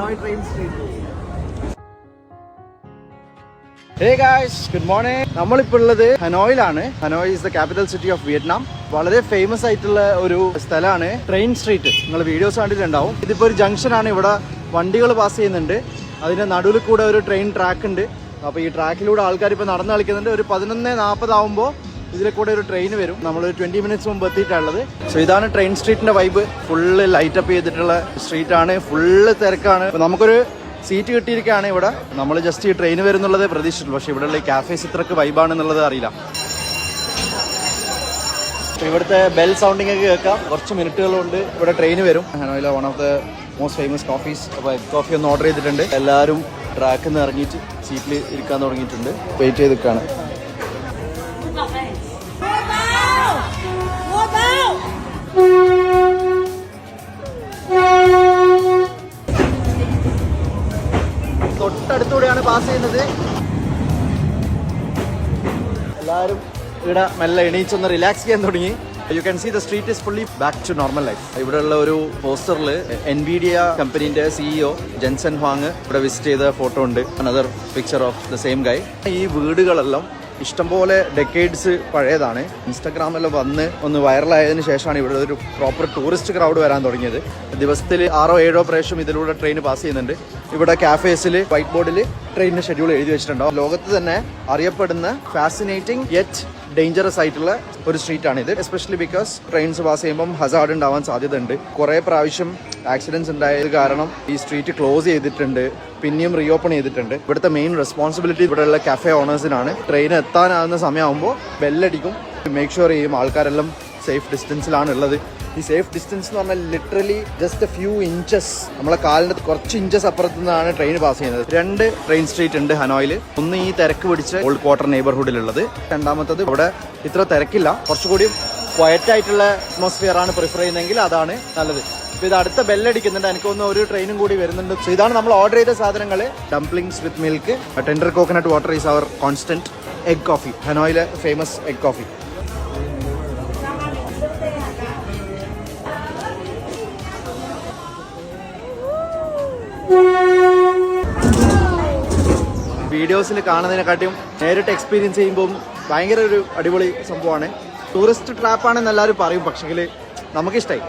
Hanoi train street. Hey guys, good morning. നമ്മളിപ്പോൾ ഉള്ളത് ഹനോയിലാണ്. Hanoi is the capital city of Vietnam. വളരെ famous ആയിട്ടുള്ള ഒരു സ്ഥലമാണ് ട്രെയിൻ സ്ട്രീറ്റ്. നിങ്ങൾ വീഡിയോസ് കണ്ടിട്ടുണ്ടാവും. ഇതിപ്പോൾ ഒരു ജംഗ്ഷൻ ആണ്. ഇവിടെ വണ്ടികൾ പാസ് ചെയ്യുന്നുണ്ട്. അതിന്റെ നടുവിൽ കൂടെ ഒരു ട്രെയിൻ ട്രാക്ക് ഉണ്ട്. അപ്പോൾ ഈ ട്രാക്കിലൂടെ ആൾക്കാർ ഇപ്പോൾ നടന്ന് കളിക്കുന്നുണ്ട്. ഒരു 11:40 ആകുമ്പോൾ ഇതിലെ കൂടെ ഒരു ട്രെയിൻ വരും. നമ്മൾ 20 മിനിറ്റ്സ് മുമ്പ് എത്തിയിട്ടുള്ളത്. സോ ഇതാണ് ട്രെയിൻ സ്ട്രീറ്റിന്റെ വൈബ്. ഫുള്ള് ലൈറ്റ് അപ്പ് ചെയ്തിട്ടുള്ള സ്ട്രീറ്റ് ആണ്. ഫുള്ള് തിരക്കാണ്. നമുക്കൊരു സീറ്റ് കിട്ടിയിരിക്കുകയാണ് ഇവിടെ. നമ്മൾ ജസ്റ്റ് ഈ ട്രെയിൻ വരുന്നുള്ളത് പ്രതീക്ഷിച്ചിട്ടുള്ളൂ. പക്ഷേ ഇവിടെയുള്ള ഈ കാഫേസ് ഇത്രക്ക് വൈബാണെന്നുള്ളത് അറിയില്ല. ഇവിടുത്തെ ബെൽ സൗണ്ടിങ് ഒക്കെ കേൾക്കാം. കുറച്ച് മിനിറ്റുകളുണ്ട് ഇവിടെ ട്രെയിൻ വരും. ഹനോയിലെ one of the most famous coffees. അപ്പോൾ എഗ് കോഫി ഒന്ന് ഓർഡർ ചെയ്തിട്ടുണ്ട്. എല്ലാവരും ട്രാക്കിൽ നിന്ന് ഇറങ്ങിയിട്ട് സീറ്റിൽ ഇരിക്കാൻ തുടങ്ങിയിട്ടുണ്ട്. വെയിറ്റ് ചെയ്ത് നിൽക്കുകയാണ്. തൊട്ടടുത്തൂടെയാണ് പാസ് ചെയ്യുന്നത്. എല്ലാവരും ഇവിടെ മെല്ലെ എണീച്ചൊന്ന് റിലാക്സ് ചെയ്യാൻ തുടങ്ങി. You can see the street is fully back to normal life. ഇവിടെയുള്ള ഒരു പോസ്റ്ററിൽ എൻവിഡിയ കമ്പനീന്റെ CEO ജെൻസൺ ഹ്വാങ് ഇവിടെ വിസിറ്റ് ചെയ്ത ഫോട്ടോ ഉണ്ട്. Another picture of the same guy. ഈ വീടുകളെല്ലാം ഇഷ്ടംപോലെ ഡെക്കേഡ്സ് പഴയതാണ്. ഇൻസ്റ്റാഗ്രാമെല്ലാം വന്ന് ഒന്ന് വൈറലായതിനു ശേഷമാണ് ഇവിടെ ഒരു പ്രോപ്പർ ടൂറിസ്റ്റ് ക്രൗഡ് വരാൻ തുടങ്ങിയത്. ദിവസത്തിൽ 6-7 പ്രാവശ്യം ഇതിലൂടെ ട്രെയിൻ പാസ് ചെയ്യുന്നുണ്ട്. ഇവിടെ കാഫേസിൽ വൈറ്റ് ബോർഡിൽ ട്രെയിനിന്റെ ഷെഡ്യൂൾ എഴുതി വെച്ചിട്ടുണ്ടാവും. ലോകത്ത് തന്നെ അറിയപ്പെടുന്ന ഫാസിനേറ്റിംഗ് യെറ്റ് ഡേഞ്ചറസ് ആയിട്ടുള്ള ഒരു സ്ട്രീറ്റ് ആണ് ഇത്. എസ്പെഷ്യലി ബിക്കോസ് ട്രെയിൻസ് പാസ് ചെയ്യുമ്പം ഹസാർഡ് ഉണ്ടാവാൻ സാധ്യതയുണ്ട്. കുറേ പ്രാവശ്യം ആക്സിഡൻറ്റ്സ് ഉണ്ടായത് കാരണം ഈ സ്ട്രീറ്റ് ക്ലോസ് ചെയ്തിട്ടുണ്ട്. പിന്നെയും റീഓപ്പൺ ചെയ്തിട്ടുണ്ട്. ഇവിടുത്തെ മെയിൻ റെസ്പോൺസിബിലിറ്റി ഇവിടെയുള്ള കഫേ ഓണേഴ്സിനാണ്. ട്രെയിൻ എത്താനാകുന്ന സമയമാകുമ്പോൾ ബെല്ലടിക്കും. മേക്ക് ഷുവർ ചെയ്യും ആൾക്കാരെല്ലാം സേഫ് ഡിസ്റ്റൻസിലാണ് ഉള്ളത്. ഈ സേഫ് ഡിസ്റ്റൻസ് എന്ന് പറഞ്ഞാൽ literally just A few inches, നമ്മളെ കാലിൻ്റെ കുറച്ച് ഇഞ്ചസ് അപ്പുറത്തു നിന്നാണ് ട്രെയിൻ പാസ് ചെയ്യുന്നത്. 2 ട്രെയിൻ സ്ട്രീറ്റ് ഉണ്ട് ഹനോയിൽ. ഒന്ന് ഈ തിരക്ക് പിടിച്ച് ഓൾഡ് ക്വാർട്ടർ നെയ്ബർഹുഡിലുള്ളത്. രണ്ടാമത്തത് ഇവിടെ ഇത്ര തിരക്കില്ല, കുറച്ചുകൂടി ക്വയറ്റ് ആയിട്ടുള്ള അറ്റ്മോസ്ഫിയർ ആണ് പ്രിഫർ ചെയ്യുന്നതെങ്കിൽ അതാണ് നല്ലത്. ഇത് അടുത്ത ബെല്ലടിക്കുന്നുണ്ട്. എനിക്കൊന്ന് ഒരു ട്രെയിനും കൂടി വരുന്നുണ്ട്. സോ ഇതാണ് നമ്മൾ ഓർഡർ ചെയ്ത സാധനങ്ങൾ. Dumplings with milk, tender coconut water is our constant, egg coffee, ഹനോയിലെ ഫേമസ് എഗ് കോഫി. വീഡിയോസിൽ കാണുന്നതിനെക്കാട്ടിയും നേരിട്ട് എക്സ്പീരിയൻസ് ചെയ്യുമ്പോൾ ഭയങ്കര ഒരു അടിപൊളി സംഭവമാണ്. ടൂറിസ്റ്റ് ട്രാപ്പാണെന്ന് എല്ലാവരും പറയും, പക്ഷെങ്കിൽ നമുക്കിഷ്ടമായി.